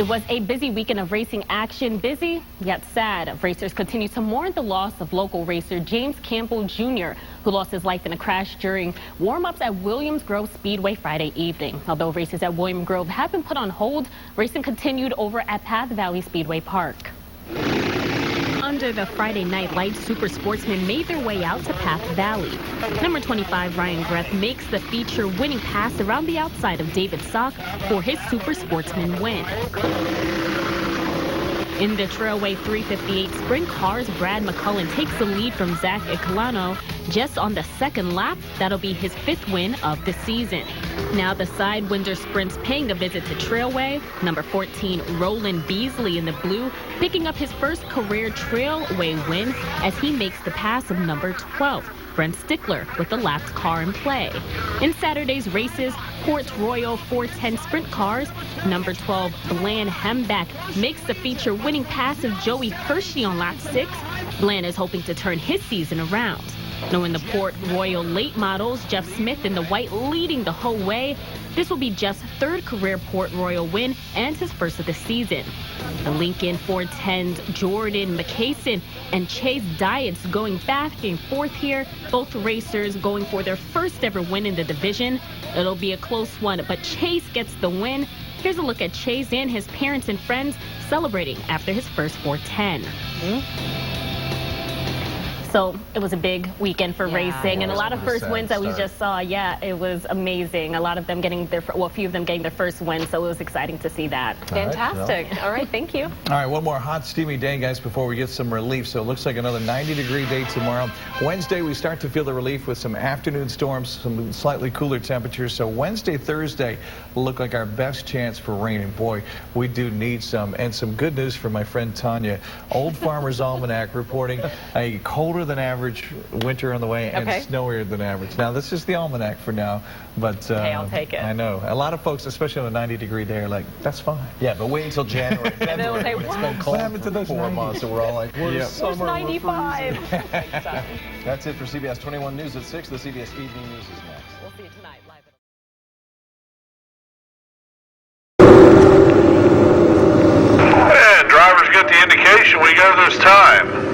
It was a busy weekend of racing action. Busy, yet sad. Racers continue to mourn the loss of local racer James Campbell Jr., who lost his life in a crash during warm-ups at Williams Grove Speedway Friday evening. Although races at Williams Grove have been put on hold, racing continued over at Path Valley Speedway Park. Under the Friday night lights, super sportsmen made their way out to Path Valley. Number 25 Ryan Greth makes the feature winning pass around the outside of David Sock for his super sportsman win. In the Trailway 358 sprint cars, Brad McCullen takes the lead from Zach Icalano just on the second lap. That'll be his 5th win of the season. Now the Sidewinder sprints paying a visit to Trailway. Number 14 Roland Beasley in the blue picking up his first career Trailway win as he makes the pass of number 12. Brent Stickler with the lapped car in play. In Saturday's races, Port Royal 410 sprint cars, number 12 Bland Hembeck makes the feature winning pass of Joey Hershey on lap 6. Bland is hoping to turn his season around. Now in the Port Royal late models, Jeff Smith in the white leading the whole way. This will be Jeff's 3rd career Port Royal win and his 1st of the season. The Lincoln 410's Jordan McCason and Chase Dietz going back and forth here. Both racers going for their 1st ever win in the division. It'll be a close one, but Chase gets the win. Here's a look at Chase and his parents and friends celebrating after his first 410. So it was a big weekend for racing, and a lot of first wins that we just saw. Yeah, it was amazing. A lot of them getting their, well, a few of them getting their first win, so it was exciting to see that. Fantastic. All right, thank you. All right, one more hot, steamy day, guys, before we get some relief. So it looks like another 90-degree day tomorrow. Wednesday, we start to feel the relief with some afternoon storms, some slightly cooler temperatures. So Wednesday, Thursday look like our best chance for rain. And boy, we do need some. And some good news for my friend Tanya. Old Farmer's Almanac reporting a colder than average winter on the way and snowier than average. Now, this is the almanac for now, but hey, I'll take it. I know. A lot of folks, especially on a 90-degree day, are like, that's fine. Yeah, but wait until January. And they'll say, it's been cold for 4 months, and we're all like, where's summer? 95. That's it for CBS 21 News at 6. The CBS Evening News is next. We'll see you tonight live. And drivers get the indication we go this time.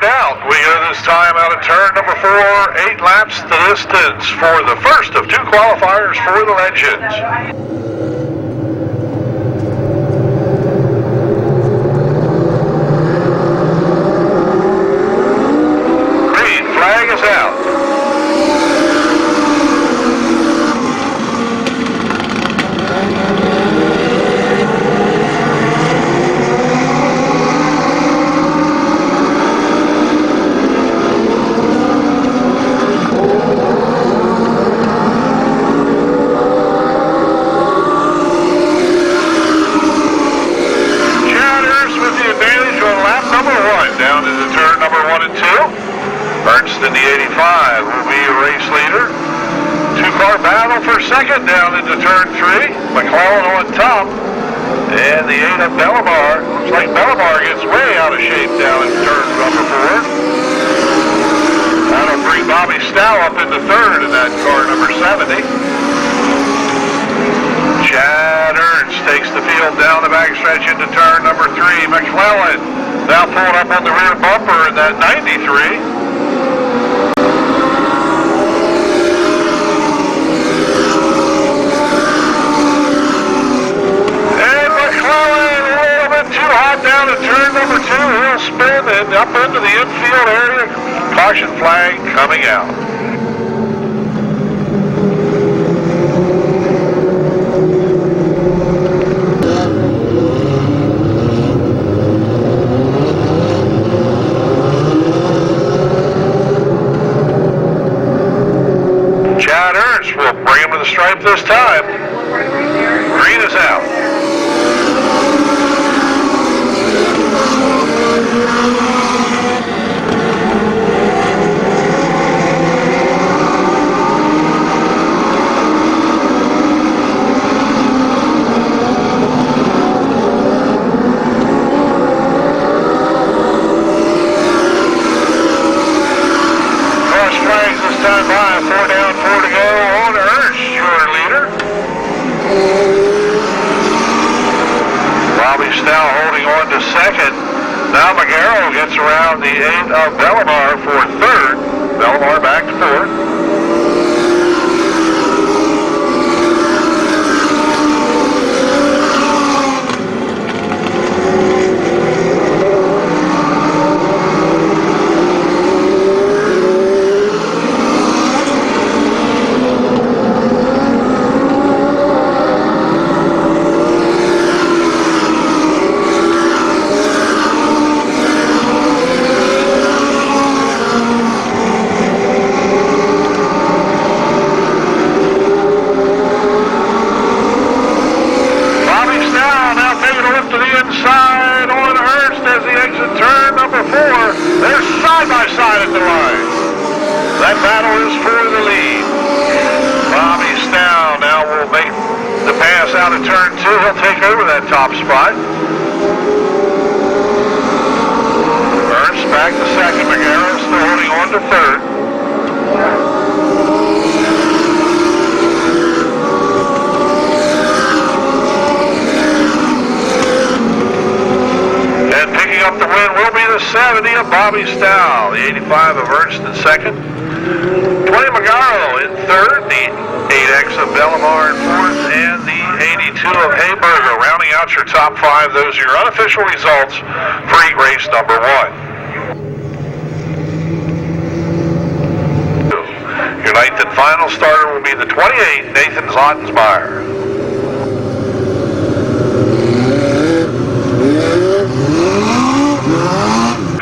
Out, we go this time out of turn number 4, 8 laps the distance for the first of 2 qualifiers for the Legends. In the 85 will be a race leader. 2-car battle for second down into turn 3. McClellan on top. And the 8 of Belabar. Looks like Belabar gets way out of shape down in turn number 4. That'll bring Bobby Stow up into 3rd in that car number 70. Chad Ernst takes the field down the backstretch into turn number 3. McClellan now pulled up on the rear bumper in that 93. Down to turn number 2, he'll spin and up into the infield area. Caution flag coming out. Chad Ernst will bring him to the stripe this time. Green is out. Time by, 4 down, 4 to go on Ernst, your leader. Stow holding on to second. Now Magaro gets around the 8 of Bellamar for third. Bellamar back to fourth. That battle is for the lead. Bobby Stow now will make the pass out of turn 2. He'll take over that top spot. Ernst back to second. Magaro still holding on to third. And picking up the win will be the 70 of Bobby Stow. The 85 of Ernst in second. 20 Magaro in third, the 8X of Bellamar in fourth, and the 82 of Hayberger. Rounding out your top 5, those are your unofficial results for heat race number 1. Your 9th and final starter will be the 28, Nathan Zottensmeyer.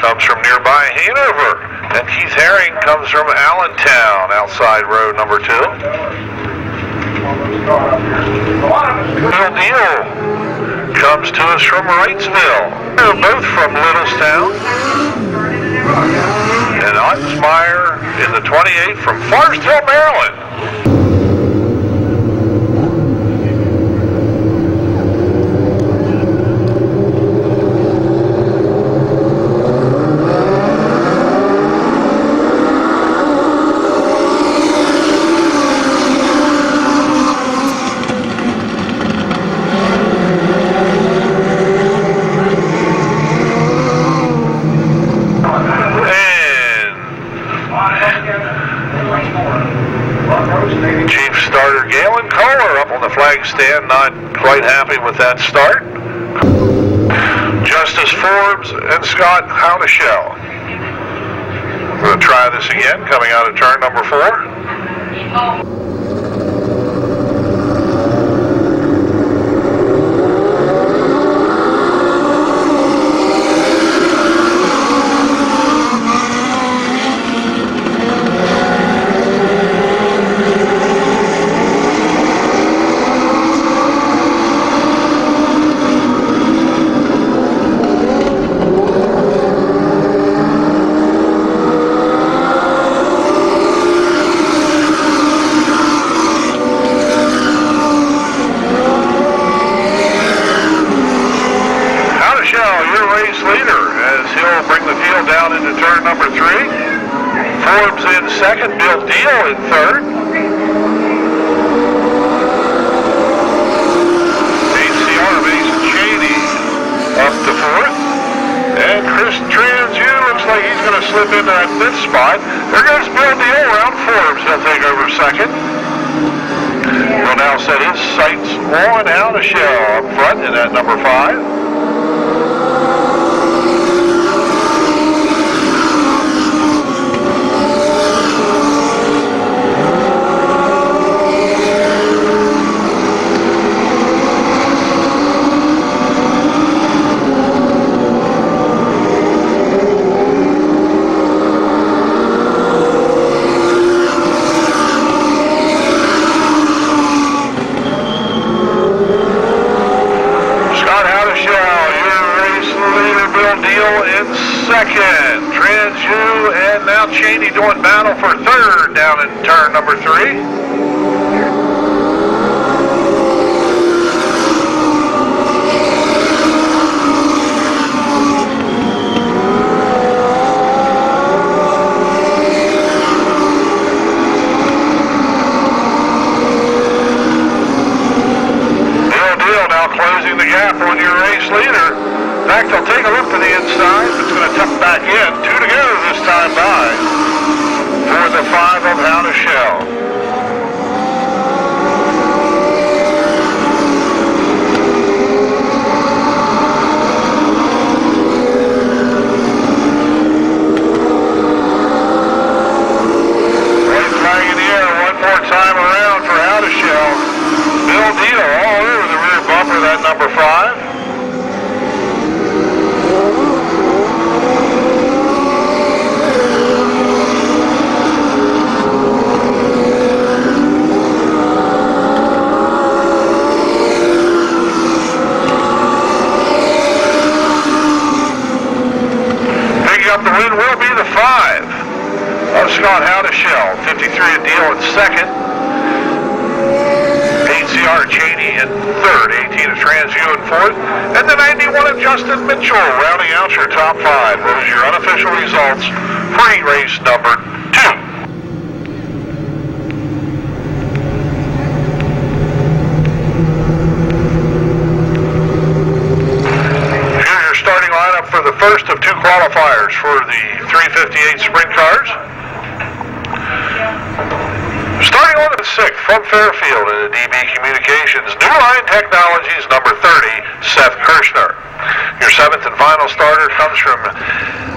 Comes from nearby Hanover. And Keith Herring comes from Allentown, outside row number 2. Bill Deal comes to us from Wrightsville. They're both from Littlestown. And Ottensmeyer in the 28 from Forest Hill, Maryland. Chief starter Galen Kohler up on the flag stand, not quite happy with that start. Justice Forbes and Scott Howneshell. We're going to try this again, coming out of turn number 4. Down into turn number 3. Forbes in second, Bill Deal in third. HCR Mason Cheney up to fourth. And Chris Transu looks like he's going to slip into that 5th spot. There goes Bill Deal around Forbes. He'll take over second. He'll now set his sights on Howneshell up front in that number 5. Second, Transu and now Cheney doing battle for third down in turn number 3. Bill Deal deal now, closing the gap on your race leader. In fact, they'll take a look to the inside. It's going to tuck back in. 2 to go this time by for the 5 of Hanover. Time around for Hanover. Bill Dito all over the rear bumper, that number 5. Picking up the win will be the 5 of Scott Hanover. 53 a deal in second. Cheney in third, 18 of Transview in fourth, and the 91 of Justin Mitchell rounding out your top 5. Those are your unofficial results for heat race number 2. Here's your starting lineup for the first of 2 qualifiers for the 358 sprint cars. Starting on the 6th from Fairfield in the DB Communications, New Line Technologies, number 30, Seth Kirshner. Your 7th and final starter comes from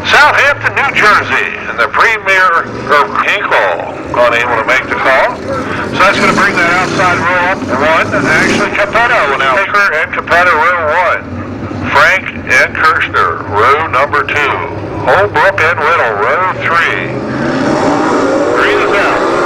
Southampton, New Jersey, and the Premier Hinkle unable to make the call. So that's going to bring that outside row up 1. Actually, Capetto now. Baker and Capetto row 1. Frank and Kirshner, row number 2. Holbrook and Whittle, row 3. Green is out.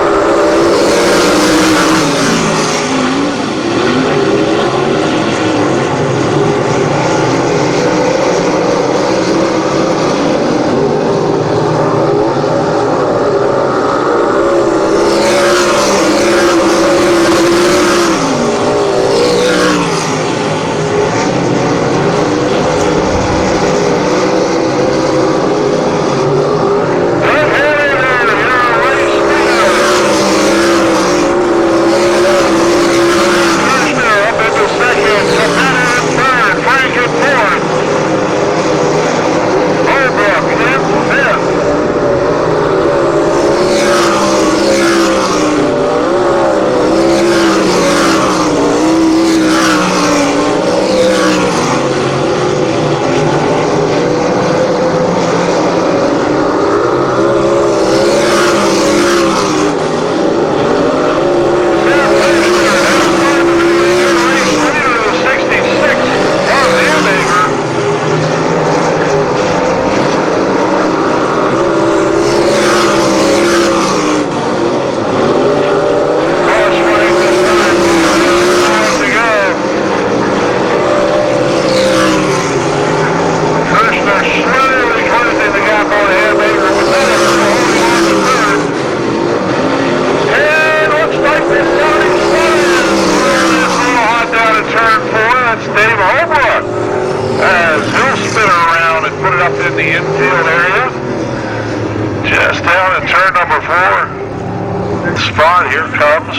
Spot, here comes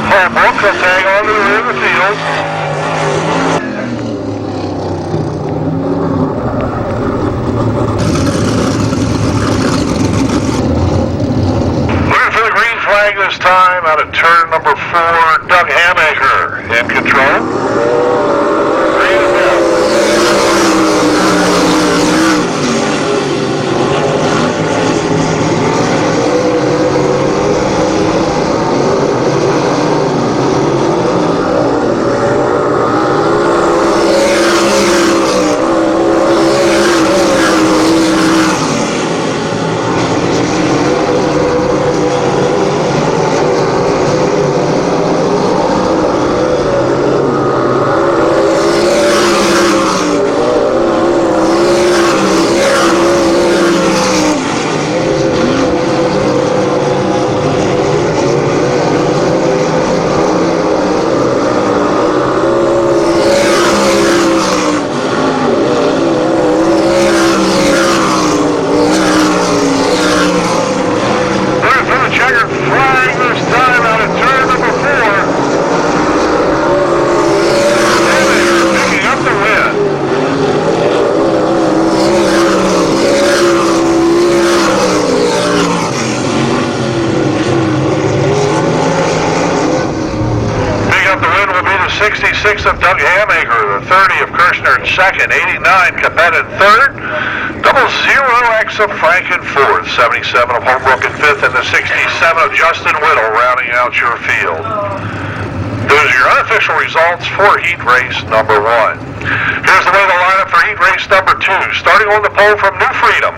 Holbrook. He'll tag on to the rear of the field. Looking for the green flag this time out of turn number 4, Doug Hamaker in control. 66 of Doug Hamaker, the 30 of Kirshner in second, 89 Capet in third, 00X of Frank in fourth, 77 of Holbrook in fifth, and the 67 of Justin Whittle rounding out your field. Those are your unofficial results for heat race number 1. Here's the way to line up for heat race number 2, starting on the pole from New Freedom.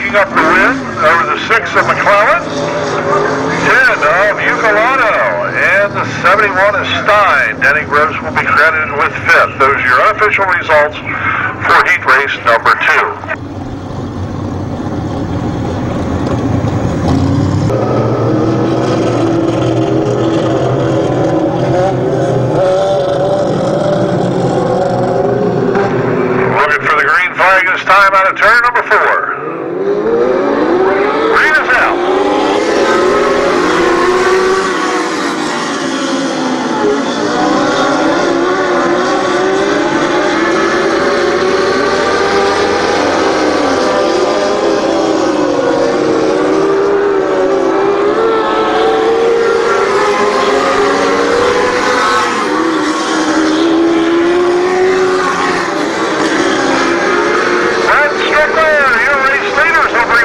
Up the win over the 6 of McClellan, 10 of Ucolano, and the 71 of Stein. Denny Gross will be credited with 5th. Those are your unofficial results for heat race number 2. Looking for the green flag this time out of turn number 4. Your race leaders over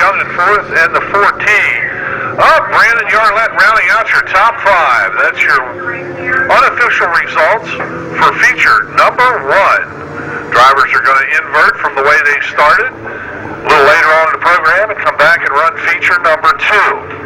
Young in fourth, and the 14. Brandon Yarlett rounding out your top 5. That's your unofficial results for feature number 1. Drivers are going to invert from the way they started a little later on in the program and come back and run feature number 2.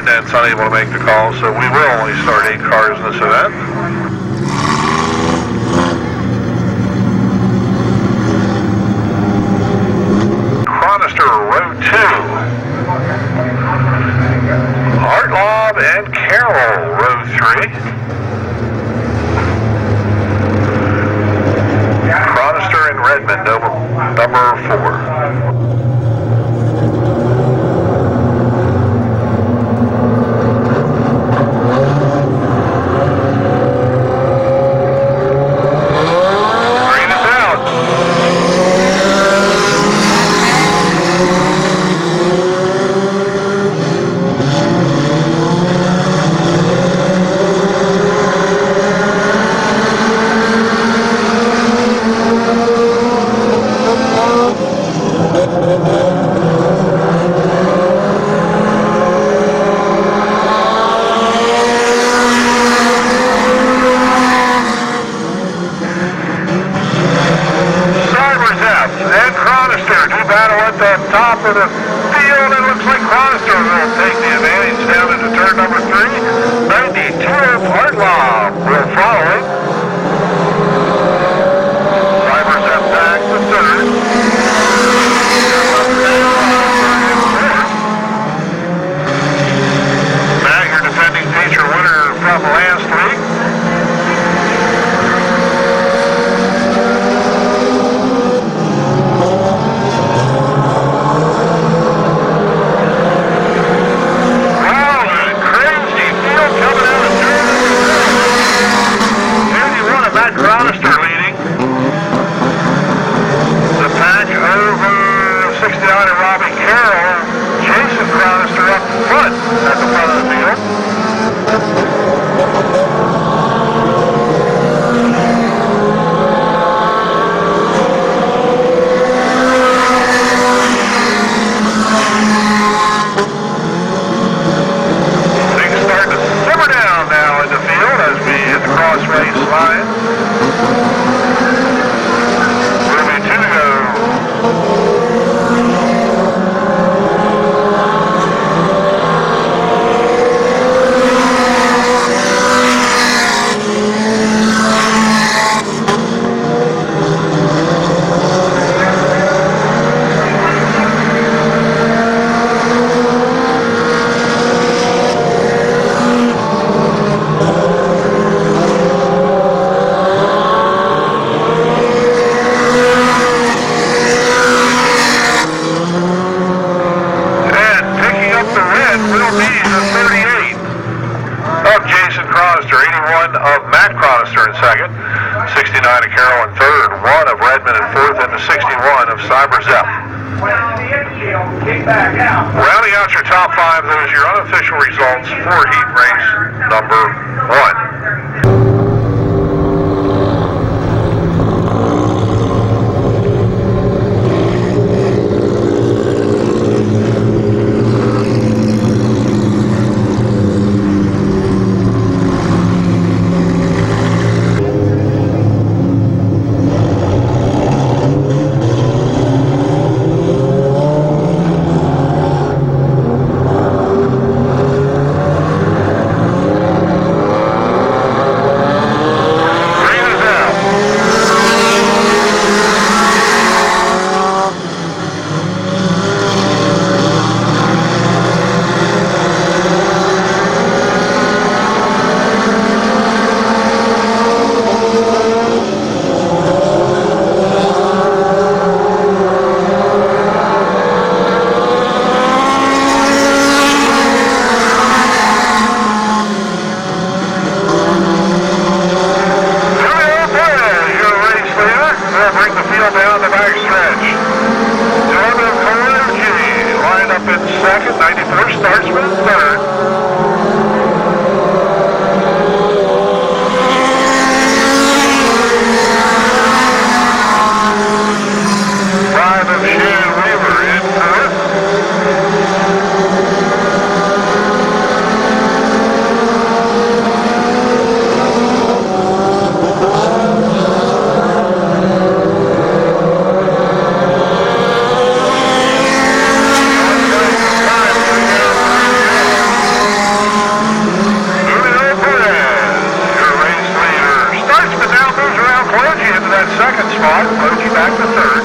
That's unable to make the call, so we will only start 8 cars in this event. Chronister, row 2. Hartlob and Carroll, row 3. Chronister and Redmond, number 4. Rounding out your top 5, those are your unofficial results for heat race number 1. you back to third.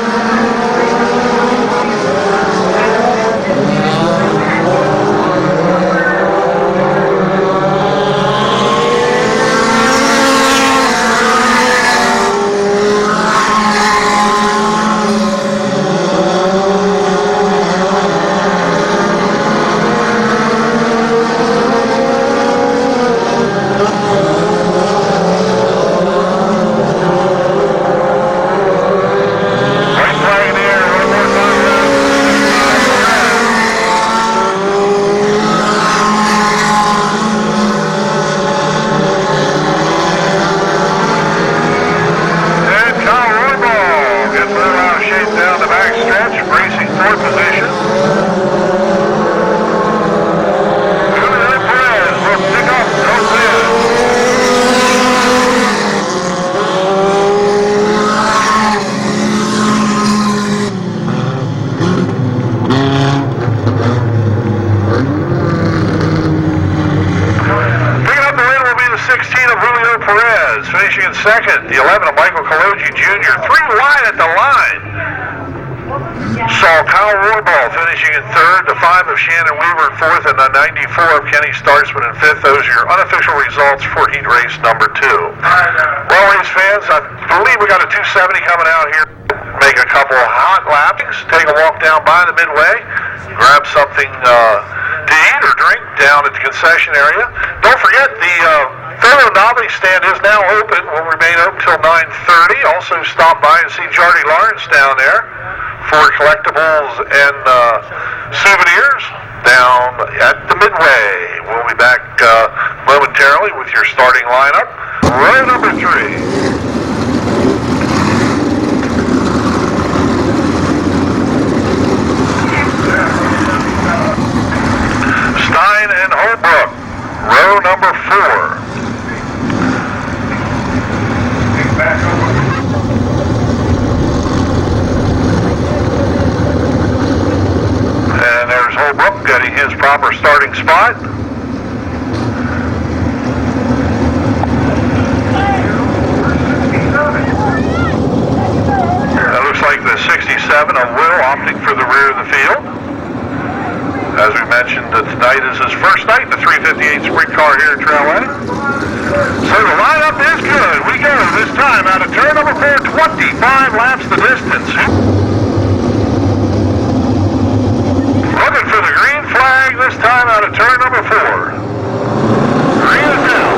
Finishing in second, the 11 of Michael Kaloji Jr. 3 wide at the line. Saw Kyle Roybal finishing in third, the 5 of Shannon Weaver in fourth, and the 94 of Kenny Startzman in fifth. Those are your unofficial results for heat race number 2. Well, race fans, I believe we got a 270 coming out here. Make a couple of hot laps, take a walk down by the midway, grab something to eat or drink down at the concession area. Don't forget the Photo novelty stand is now open. Will remain open until 9:30. Also stop by and see Jardy Lawrence down there for collectibles and souvenirs down at the midway. We'll be back momentarily with your starting lineup. Row number 3. Stein and Holbrook, row number 4. And there's Holbrook getting his proper starting spot. It looks like the 67 of Will opting for the rear of the field. As we mentioned, tonight is his first night, the 358 sprint car here at Trailway. So the lineup is good. We go this time out of turn number 4, 25 laps the distance. Looking for the green flag this time out of turn number 4. Green is out.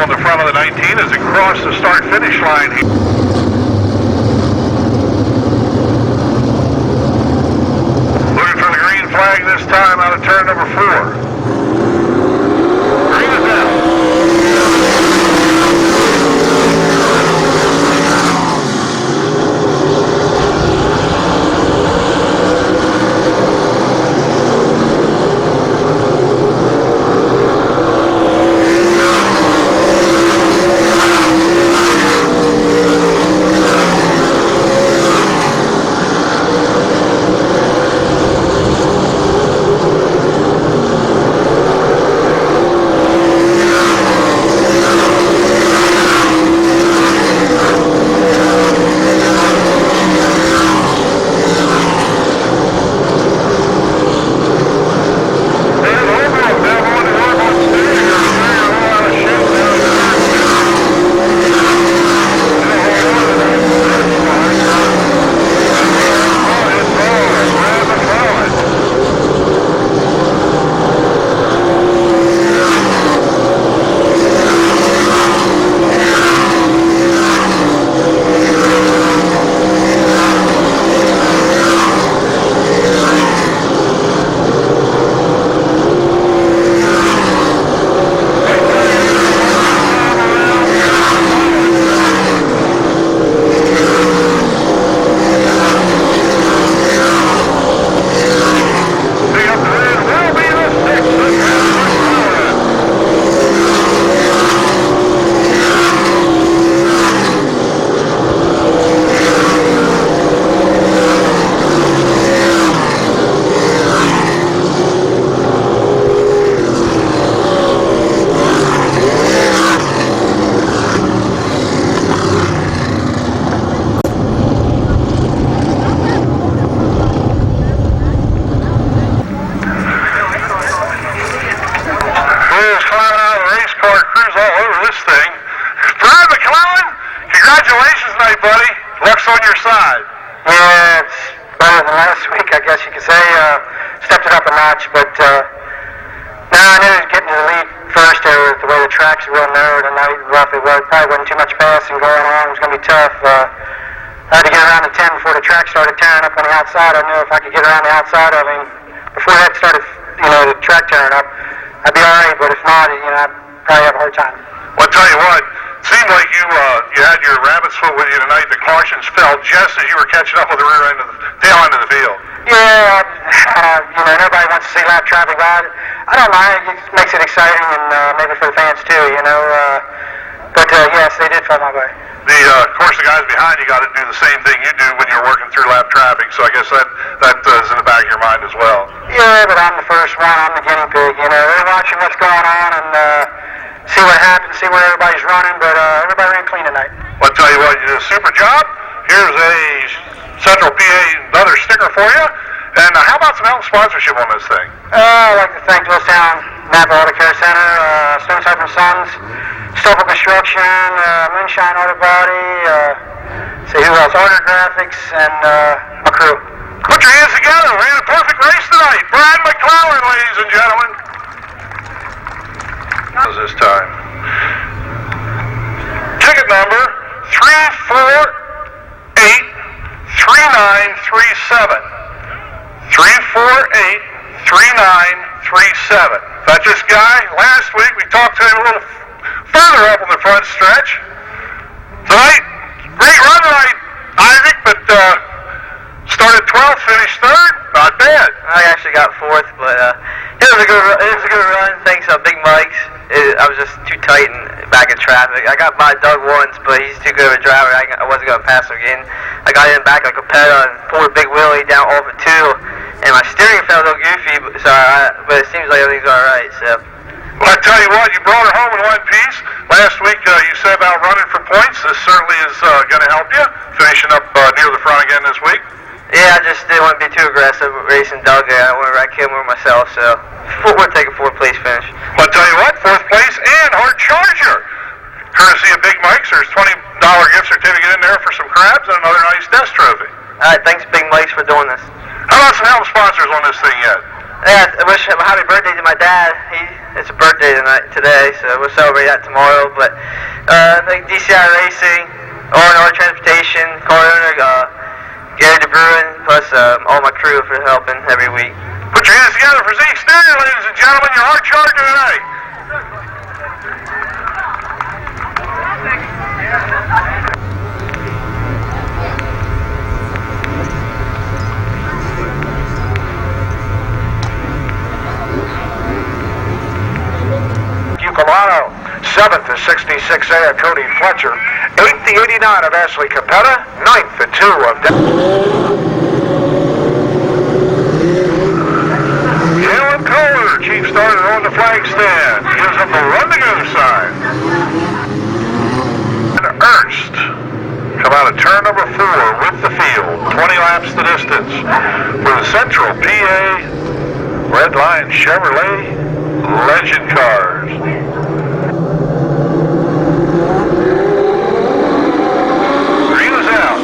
on the front of the 19 as it crossed the start-finish line. Looking for the green flag this time out of turn number 4. Green is out. On your side. Yeah, it's better than last week, I guess you could say. Stepped it up a notch, but no, I knew getting to the lead first there, the way the track's real narrow tonight, rough it was, probably wasn't too much passing going on. It was going to be tough. I had to get around the 10 before the track started tearing up on the outside. I knew if I could get around the outside of him before that started, the track tearing up, I'd be all right, but if not, I'd probably have a hard time. Well, I'll tell you what. Seemed like you had your rabbit's foot with you tonight. The cautions fell just as you were catching up with the tail end of the field. Yeah, nobody wants to see lap traffic ride. I don't mind. It makes it exciting and maybe for the fans too, But yes, they did fall my way. Of course, the guys behind you got to do the same thing you do when you're working through lap traffic. So I guess that is in the back of your mind as well. Yeah, but I'm the first one. I'm the guinea pig. They're watching what's going on and see what happens, see where everybody's running. But everybody ran clean tonight. Well, I'll tell you what, you did a super job. Here's a Central PA another sticker for you. And how about some help sponsorship on this thing? I'd like to thank Doylestown Napa Auto Care Center, Stones Hyper Sons, Stoppel Construction, Moonshine Auto Body, see who else, Order Graphics, and my crew. Put your hands together. Ran a perfect race tonight. Brad McClellan, ladies and gentlemen. How's this time? Ticket number 3483937. 3483937. That's this guy. Last week we talked to him a little further up on the front stretch. Tonight, great run tonight, Isaac, but started 12th, finished 3rd. Not bad. I actually got 4th, but it was a good run. Thanks to Big Mike's. I was just too tight and back in traffic. I got by Doug once, but he's too good of a driver. I wasn't going to pass him again. I got in back like a pedal and pulled a big wheelie down off of 2, and my steering felt a little goofy, but it seems like everything's all right. So. Well, I tell you what, you brought her home in one piece. Last week you said about running for points. This certainly is going to help you. Finishing up near the front again this week. Yeah, I just didn't want to be too aggressive racing Doug. I want to wreck him or myself, so we'll take a 4th place finish. Well, I'll tell you what, 4th place and hard charger. Courtesy of Big Mike's, there's $20 gift certificate in there for some crabs and another nice desk trophy. All right, thanks Big Mike's for doing this. How about some help sponsors on this thing yet? Yeah, I wish him a happy birthday to my dad. It's a birthday today, so we'll celebrate that tomorrow. But like DCI Racing, R&R Transportation, car owner, Gary DeBruin, plus all my crew for helping every week. Put your hands together for Zeke Stereo, ladies and gentlemen, your hard charger tonight. Colorado. 7th is 66A of Cody Fletcher. 8th, the 89 of Ashley Capetta. 9th, the 2 of Alan Kohler, chief starter on the flag stand. Gives him the run to go sign. And Ernst come out of turn number 4 with the field. 20 laps the distance. For the Central PA Red Line Chevrolet Legend Cars. Green is out.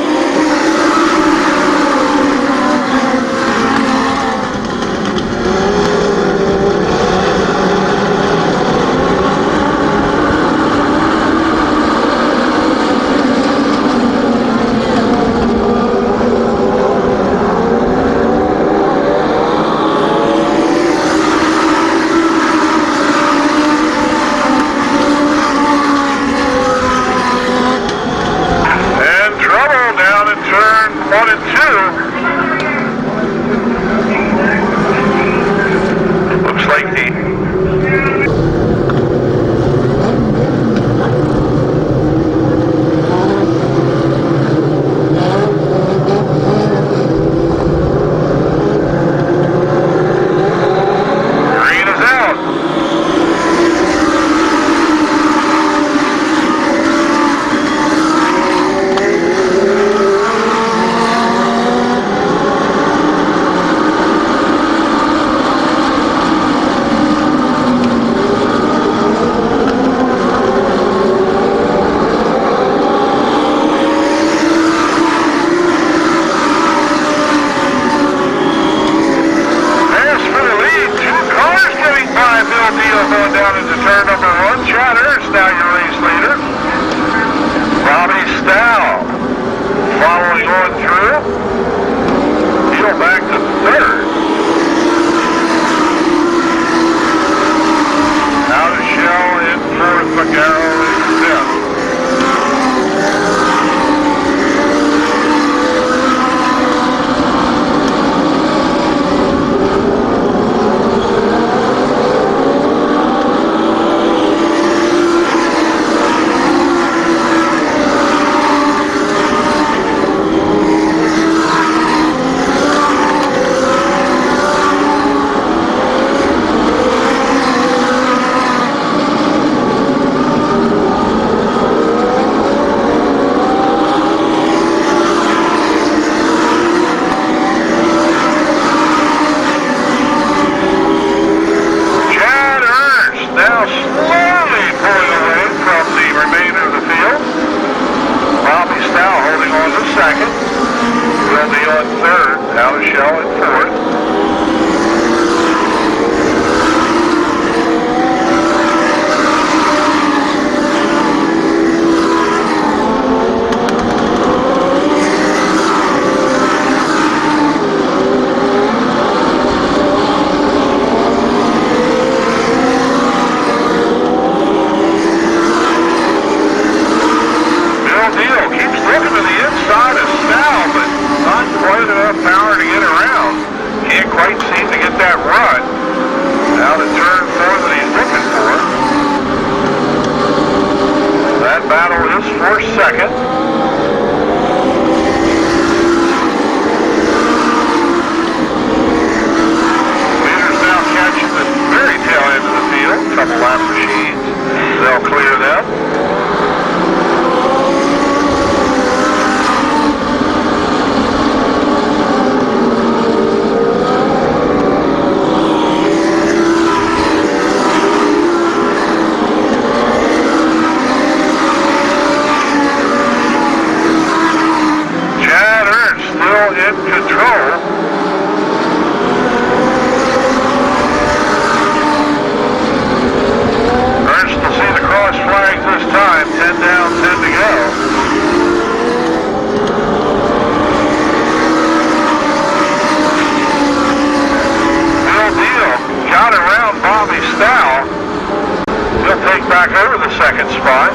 second spot.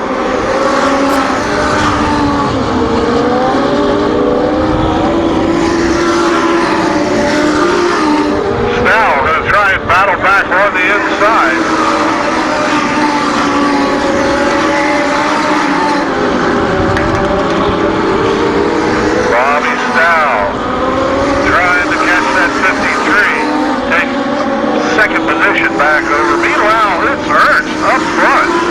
Snell going to try and battle back on the inside. Bobby Snell trying to catch that 53. Take second position back over. Meanwhile, it's Ernst up front.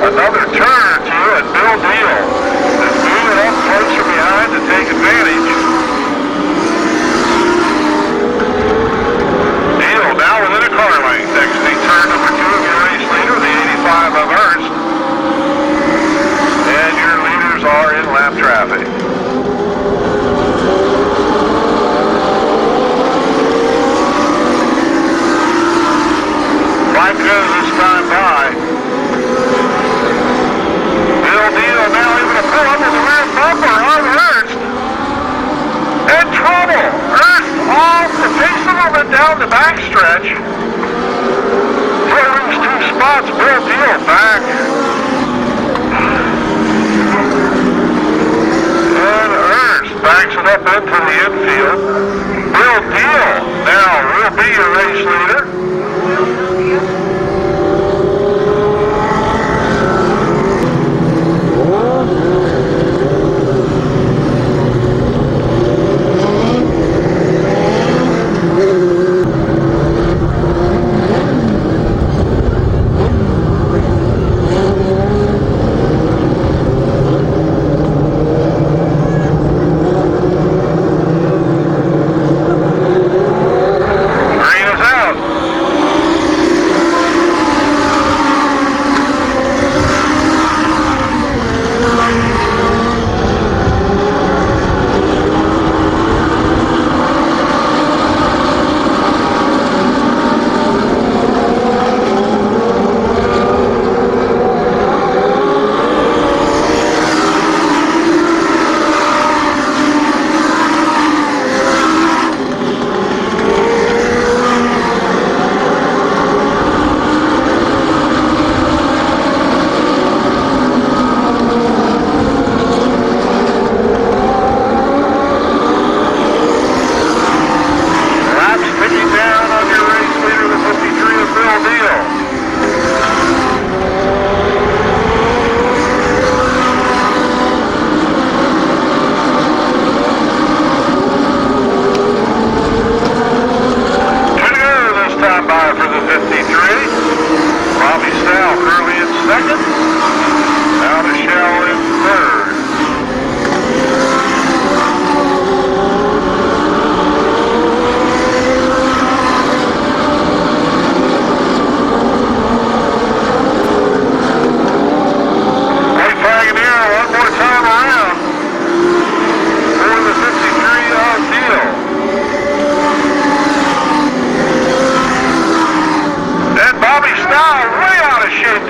Another turn or two, and Bill Deal is moving up closer behind to take advantage. Deal now within a car length, exiting turn number 2 of your race leader, the 85 of Ernst. And your leaders are in lap traffic. Five to go this time by. Now able to pull up with the rear bumper on Ernst. In trouble. Ernst off the pace a little bit down the backstretch. He'll lose 2 spots. Bill Deal back. And Ernst backs it up into the infield. Bill Deal now will be your race leader.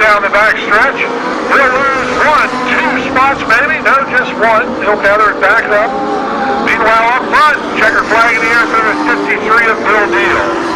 Down the backstretch. He'll lose 1, 2 spots maybe. No, just 1. He'll gather it back up. Meanwhile, up front, checker flag in the air for the 53 of Bill Deal.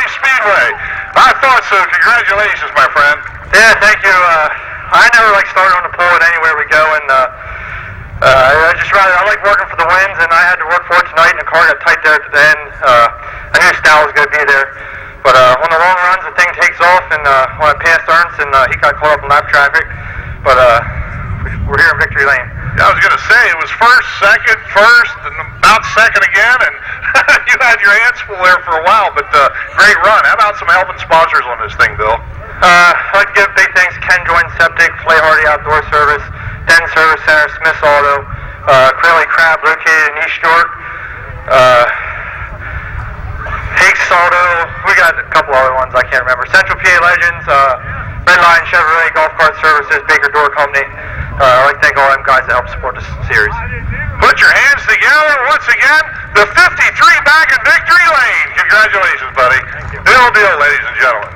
Speedway. I thought so. Congratulations, my friend. Yeah, thank you. I never like starting on the pole at anywhere we go, and I like working for the wins, and I had to work for it tonight, and the car got tight there at the end. I knew Stal was going to be there, but on the long runs, the thing takes off, and when I passed Ernst, and he got caught up in lap traffic, but we're here in victory lane. I was going to say, it was first, and about second again, and you had your hands full there for a while, but great run. How about some helping sponsors on this thing, Bill? I'd like to give big thanks to Ken Joint Septic, Flay Hardy Outdoor Service, Den Service Center, Smith's Auto, Crowley Crab located in East York, Hakes Auto, we got a couple other ones I can't remember, Central PA Legends, Red Line Chevrolet Golf Cart Services, Baker Door Company. I'd like to thank all them guys that help support this series. Put your hands together once again. The 53 back in victory lane. Congratulations, buddy. Bill Deal, ladies and gentlemen.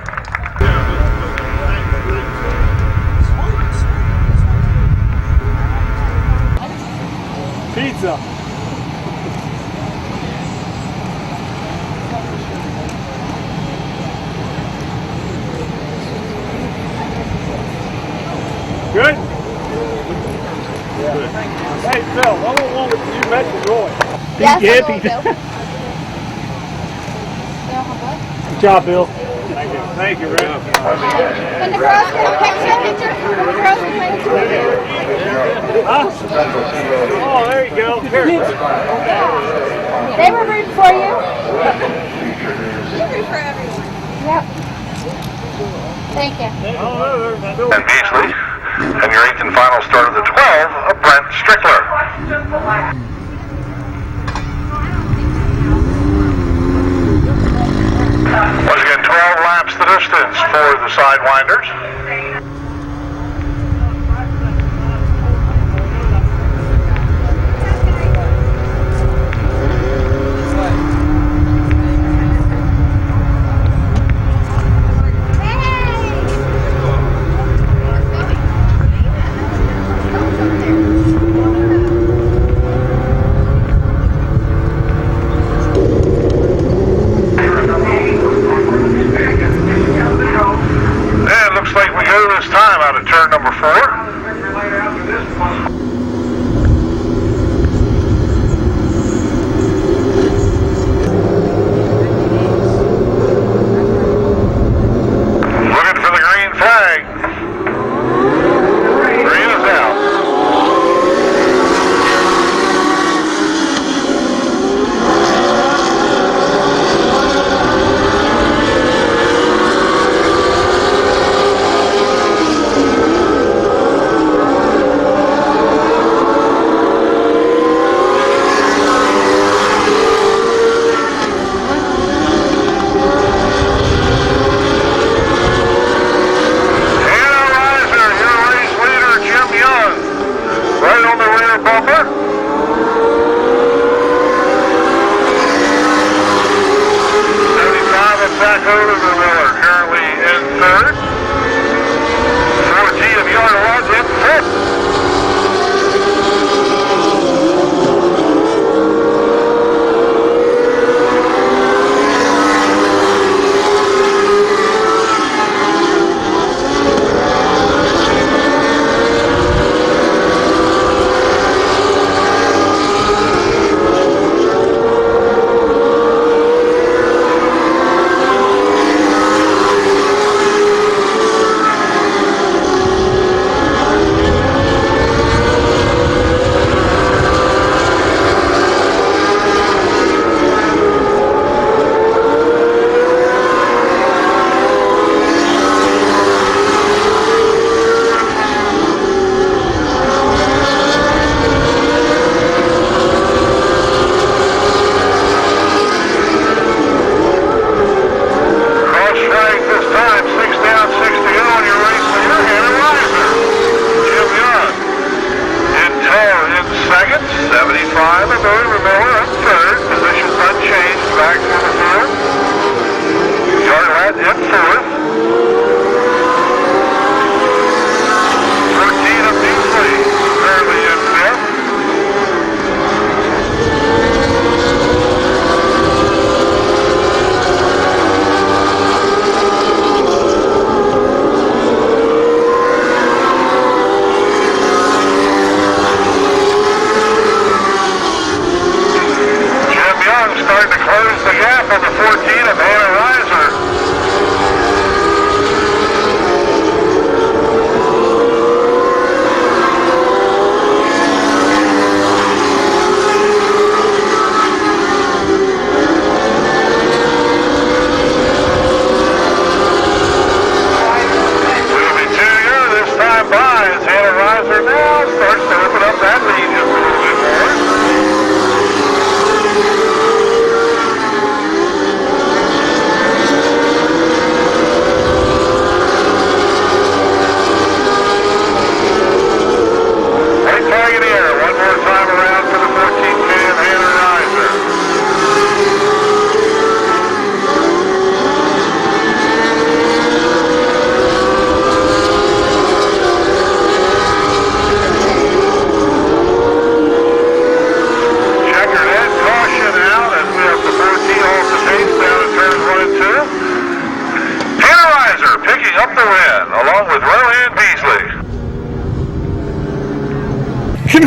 Pizza. Good? Yeah. Hey, Phil, you met the Roy. Yes, Yeah, I will, Pizza. Bill. Good job, Bill. Thank you. Thank you, Rick. Can the girls get a picture? Can the girls get a picture? Huh? Oh, there you go. Here. They were rooting for you. You root for everyone. Yep. Thank you. And Beasley. And your 8th and final start of the 12 of Brent Strickler. Once again, 12 laps the distance for the Sidewinders.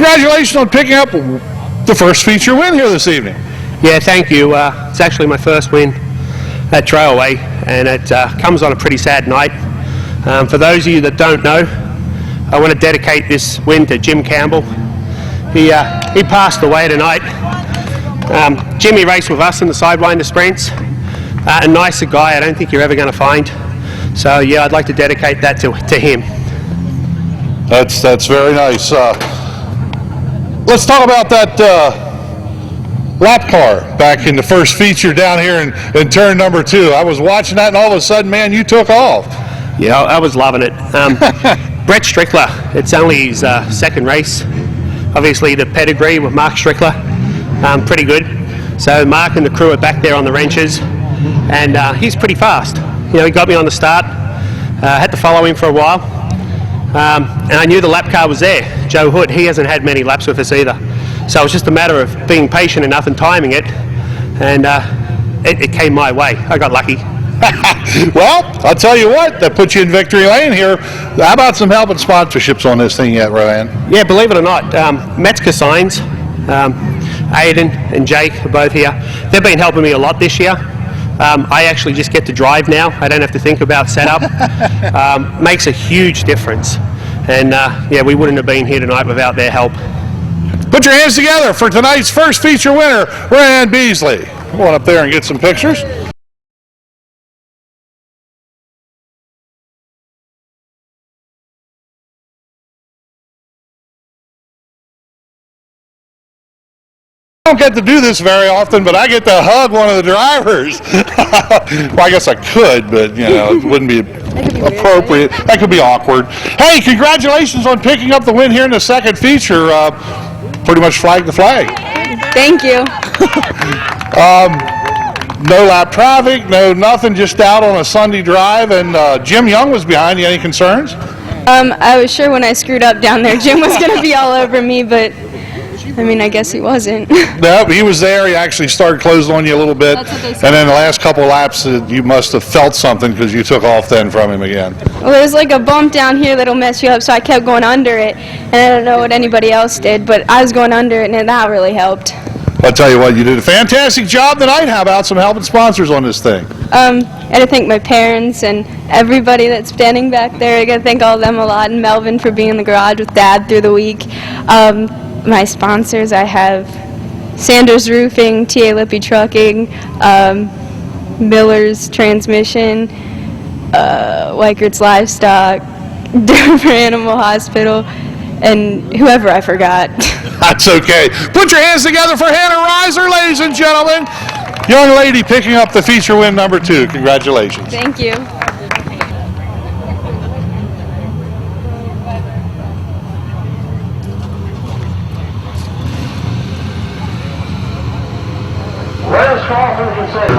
Congratulations on picking up the first feature win here this evening. Yeah, thank you. It's actually my first win at Trailway, and it comes on a pretty sad night. For those of you that don't know, I want to dedicate this win to Jim Campbell. He passed away tonight. Jimmy raced with us in the Sidewinder Sprints. A nicer guy I don't think you're ever going to find. So yeah, I'd like to dedicate that to him. That's very nice. Let's talk about that lap car back in the first feature down here in turn number 2. I was watching that, and all of a sudden, man, you took off. Yeah, I was loving it. Brett Strickler, it's only his second race. Obviously, the pedigree with Mark Strickler, pretty good. So Mark and the crew are back there on the wrenches, and he's pretty fast. You know, he got me on the start. Had to follow him for a while, and I knew the lap car was there. Joe Hood, he hasn't had many laps with us either. So it was just a matter of being patient enough and timing it, and it came my way. I got lucky. Well, I'll tell you what, that puts you in victory lane here. How about some help and sponsorships on this thing yet, Ryan? Yeah, believe it or not, Metzger Signs, Aidan and Jake are both here. They've been helping me a lot this year. I actually just get to drive now. I don't have to think about setup. Makes a huge difference. And yeah, we wouldn't have been here tonight without their help. Put your hands together for tonight's first feature winner, Ryan Beasley. Go on up there and get some pictures. I don't get to do this very often, but I get to hug one of the drivers. Well, I guess I could, but you know, it wouldn't be appropriate. That could be awkward. Hey, congratulations on picking up the win here in the second feature. Pretty much flag to flag. Thank you. No lap traffic, no nothing, just out on a Sunday drive, and Jim Young was behind you. Any concerns? I was sure when I screwed up down there, Jim was going to be all over me, but I mean, I guess he wasn't. No, he was there. He actually started closing on you a little bit. That's what they And said. then the last couple of laps, you must have felt something because you took off then from him again. Well, there's like a bump down here that'll mess you up, so I kept going under it, and I don't know what anybody else did, but I was going under it, and that really helped. I'll tell you what, you did a fantastic job tonight. How about some help and sponsors on this thing? I got to thank my parents and everybody that's standing back there. I got to thank all of them a lot, and Melvin for being in the garage with Dad through the week. My sponsors, I have Sanders Roofing, TA Lippy Trucking, Miller's Transmission, Weikert's Livestock, Denver Animal Hospital, and whoever I forgot. That's okay. Put your hands together for Hannah Reiser, ladies and gentlemen. Young lady picking up the feature win number 2. Congratulations. Thank you. Let's call for the consent.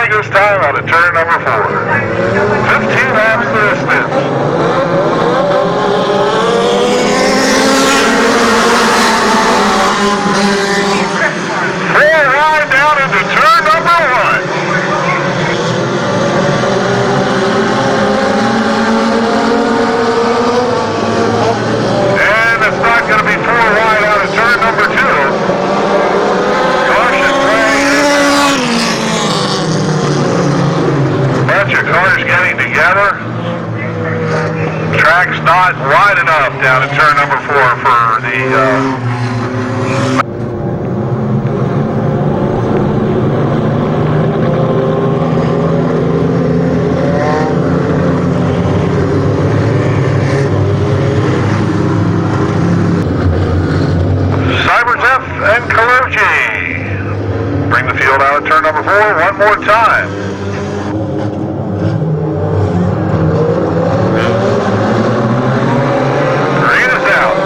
This time out of turn number 4. 15 laps to the stint. Four wide down into turn number 1. Field out of turn number 4 one more time. Green is out.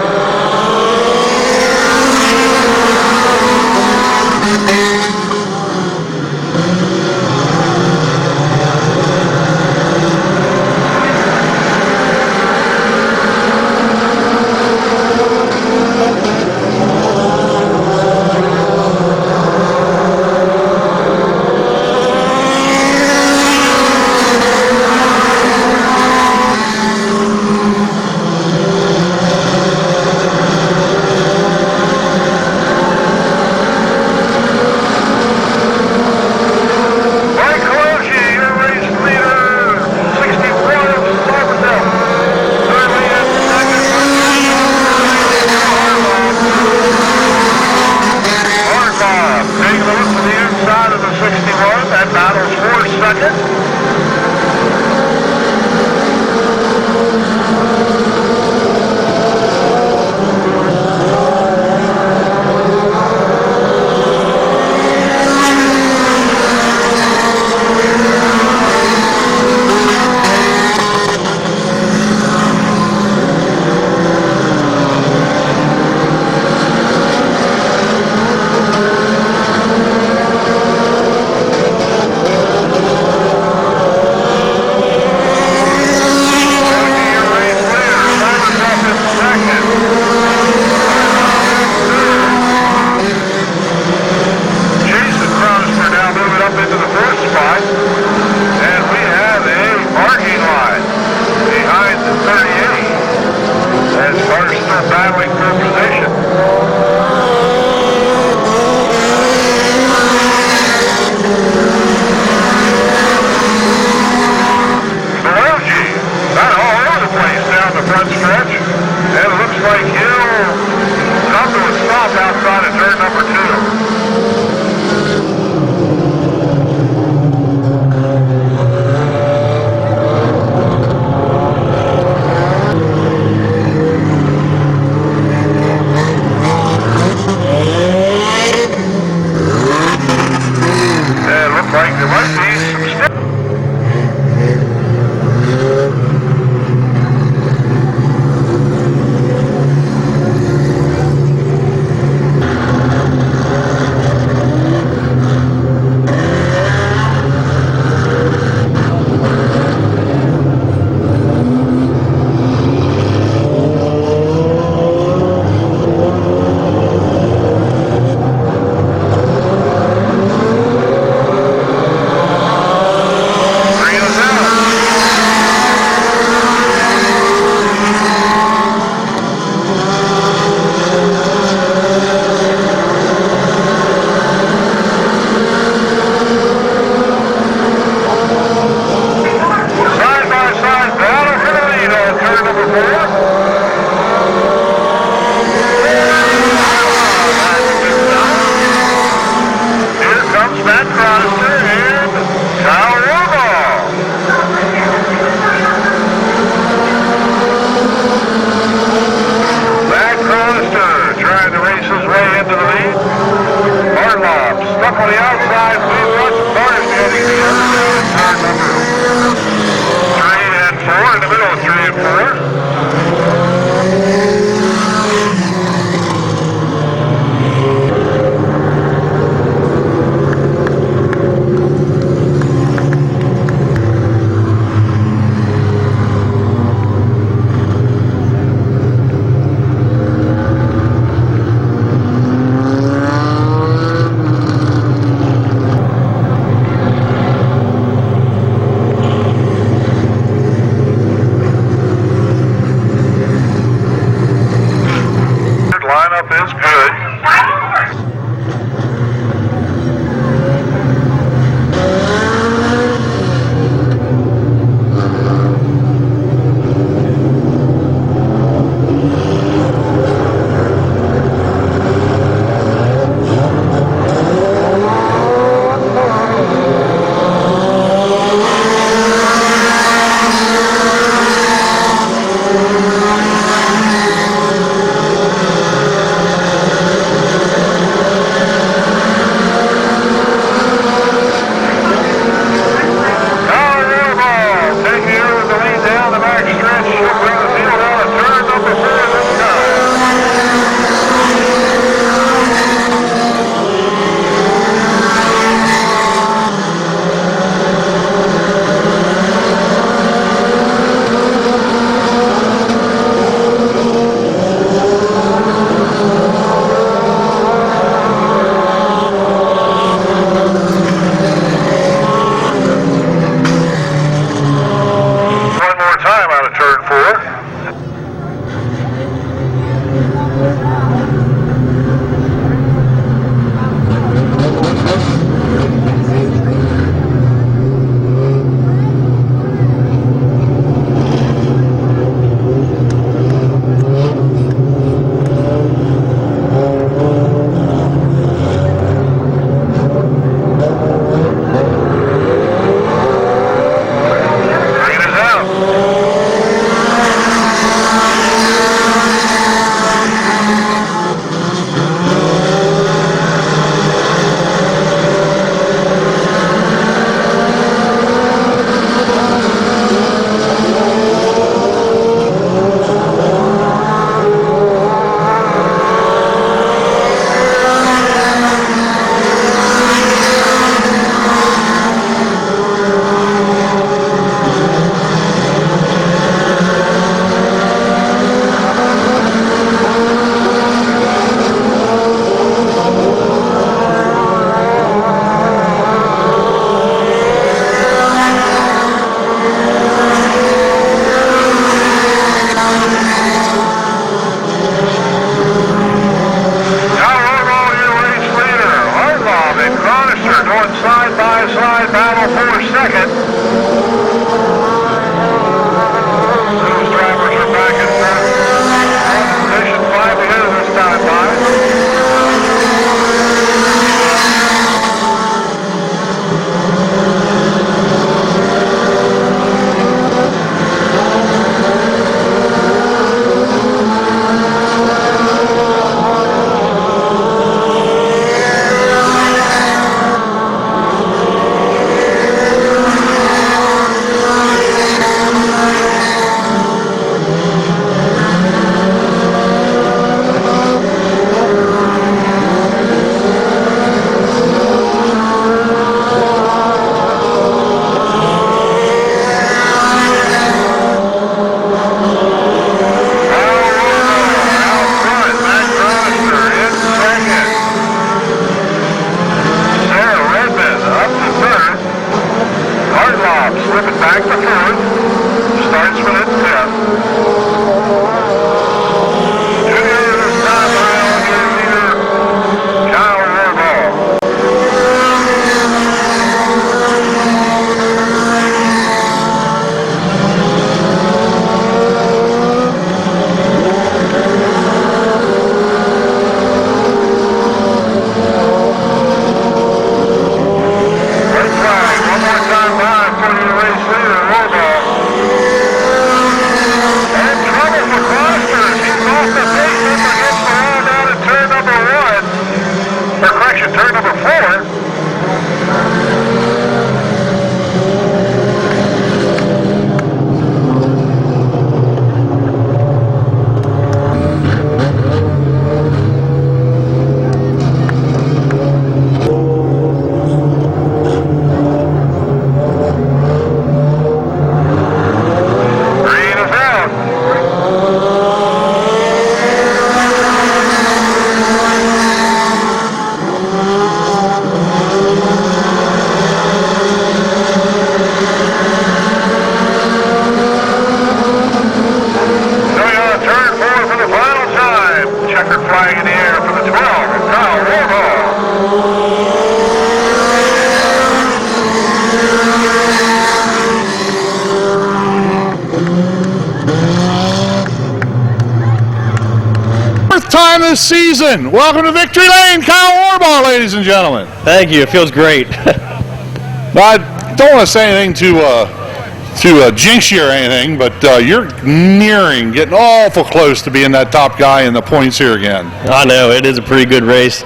this season. Welcome to Victory Lane, Kyle Warbaugh, ladies and gentlemen. Thank you. It feels great. I don't want to say anything to jinx you or anything, but you're getting awful close to being that top guy in the points here again. I know. It is a pretty good race.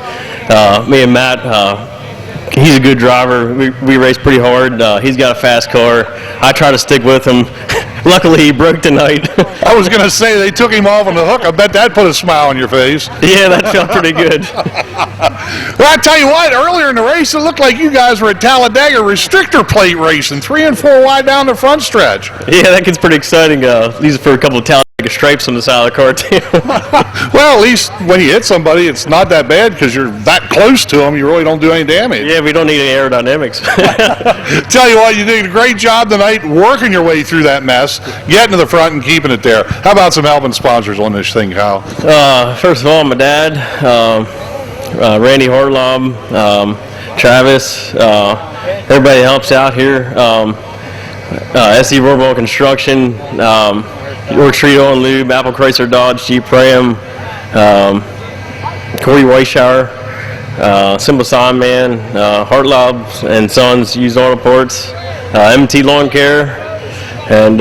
Me and Matt, he's a good driver. We race pretty hard. He's got a fast car. I try to stick with him. Luckily, he broke tonight. I was going to say they took him off on the hook. I bet that put a smile on your face. Yeah, that felt pretty good. Well, I tell you what, earlier in the race, it looked like you guys were at Talladega restrictor plate racing, 3 and 4 wide down the front stretch. Yeah, that gets pretty exciting. These are for a couple of Talladega stripes on the side of the car, too. Well, at least when you hit somebody, it's not that bad because you're that close to them. You really don't do any damage. Yeah, we don't need any aerodynamics. Tell you what, you did a great job tonight working your way through that mess, getting to the front and keeping it there. How about some helping sponsors on this thing, Kyle? First of all, my dad, Randy Harlob, Travis, everybody helps out here. SE Rorball Construction, York Trio and Lube, Apple Chrysler Dodge, Jeep Ram, Corey Weishauer, Simple Sign Man, Hartlob and Sons Used Auto Parts, MT Lawn Care, and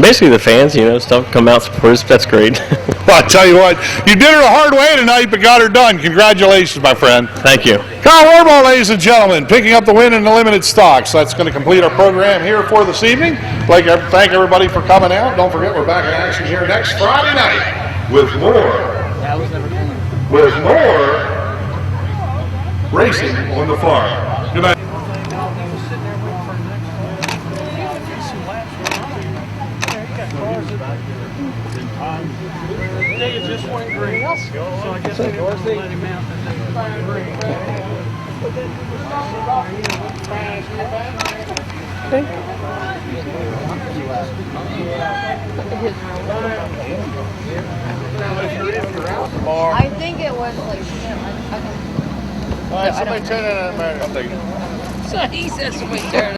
basically the fans, stuff come out support us. That's great. Well, I tell you what, you did her the hard way tonight, but got her done. Congratulations, my friend. Thank you. Kyle Warbaugh, ladies and gentlemen, picking up the win in the limited stocks. That's going to complete our program here for this evening. Thank everybody for coming out. Don't forget, we're back in action here next Friday night with more racing on the farm. Good night. It just went green. So I guess they let him out and then green. I think it was like. All right, somebody turn that on. So he says somebody turn